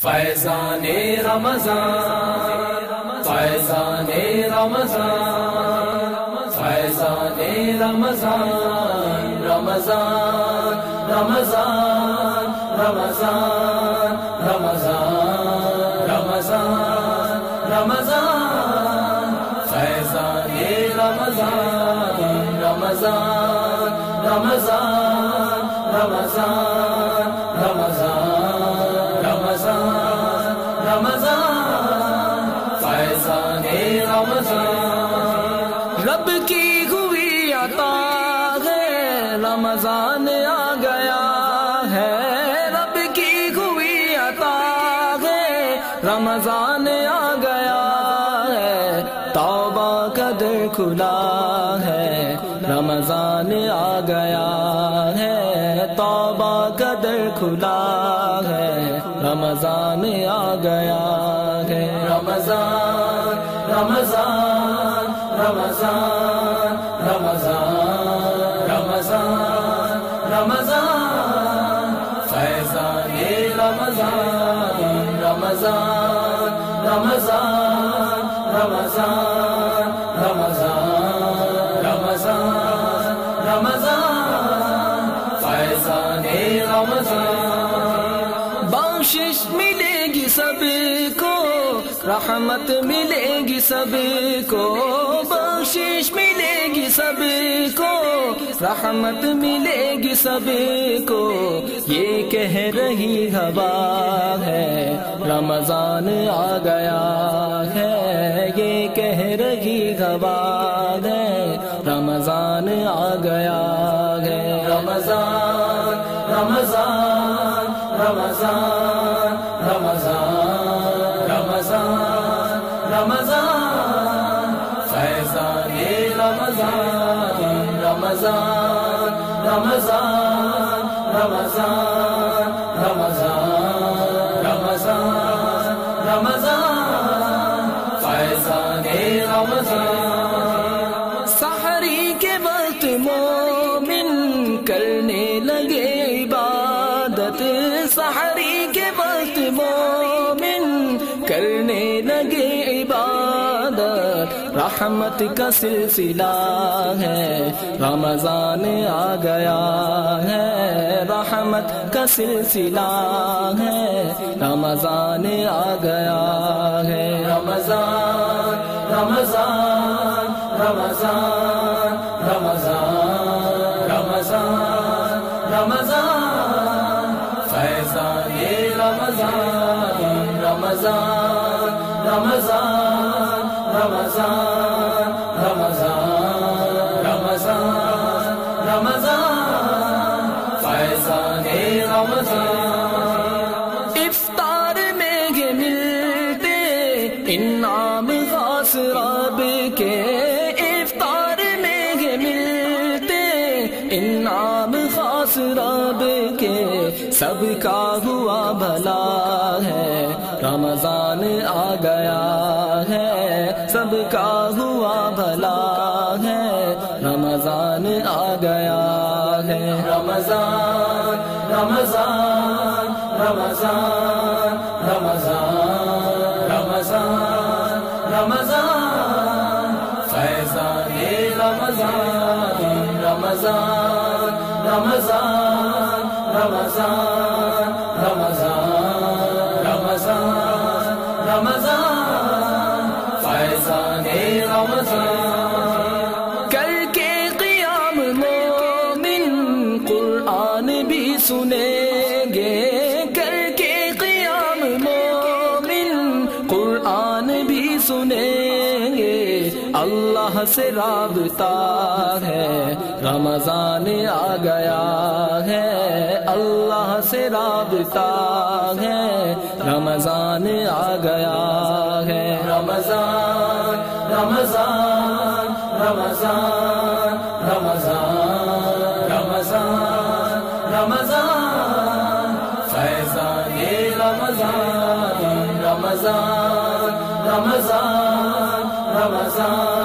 فیضان رمضان فیضان رمضان فیضان رمضان رمضان رمضان رمضان رمضان رمضان رمضان فیضان رمضان رمضان رمضان رمضان رمضان رمضان فیضان رمضان رب کی ہوئی عطا ہے رمضان آ گیا ہے رب کی ہوئی عطا ہے رمضان آ گیا ہے توبہ کا در کھلا ہے رمضان آ گیا ہے توبہ کا در کھلا ہے رمضان آ گیا ہے رمضان رمضان رمضان رمضان رمضان رمضان فیضان رمضان رمضان رمضان رمضان رمضان رمضان رمضان فیضان رمضان بخشش ملے گی سب کو رحمت ملے گی سب کو بخشش ملے گی سب کو رحمت ملے گی سب کو یہ کہہ رہی ہوا ہے رمضان آ گیا ہے یہ کہہ رہی ہوا ہے رمضان آ گیا ہے رمضان رمضان رمضان رمضان رمضان رمضان فیضان رمضان رمضان رمضان رمضان رمضان رمضان رمضان فیضان رمضان سحری کے وقت مومن کرنے لگے عبادت سحری کے وقت مومن کرنے لگے عبادت رحمت کا سلسلہ ہے رمضان آ گیا ہے رحمت کا سلسلہ ہے رمضان آ گیا ہے رمضان رمضان رمضان رمضان رمضان رمضان فیضان رمضان رمضان رمضان رمضان رمضان رمضان رمضان فیضان رمضان افطار میں گے ملتے انعام خاص رب کے افطار میں گے ملتے انعام خاص رب کے سب کا ہوا بھلا ہے رمضان آ گیا ہے سب کا ہوا بھلا ہے رمضان آ گیا ہے رمضان رمضان رمضان رمضان رمضان رمضان فیضان رمضان رمضان رمضان رمضان رمضان رمضان رمضان فیضان رمضان کر کے قیام مومن قرآن بھی سنیں گے کر کے قیام مومن قرآن بھی سنیں گے اللہ سے رابطہ ہے رمضان آ گیا ہے اللہ سے رابطہ ہے رمضان آ گیا ہے رمضان رمضان رمضان رمضان رمضان رمضان فیضان رمضان رمضان رمضان رمضان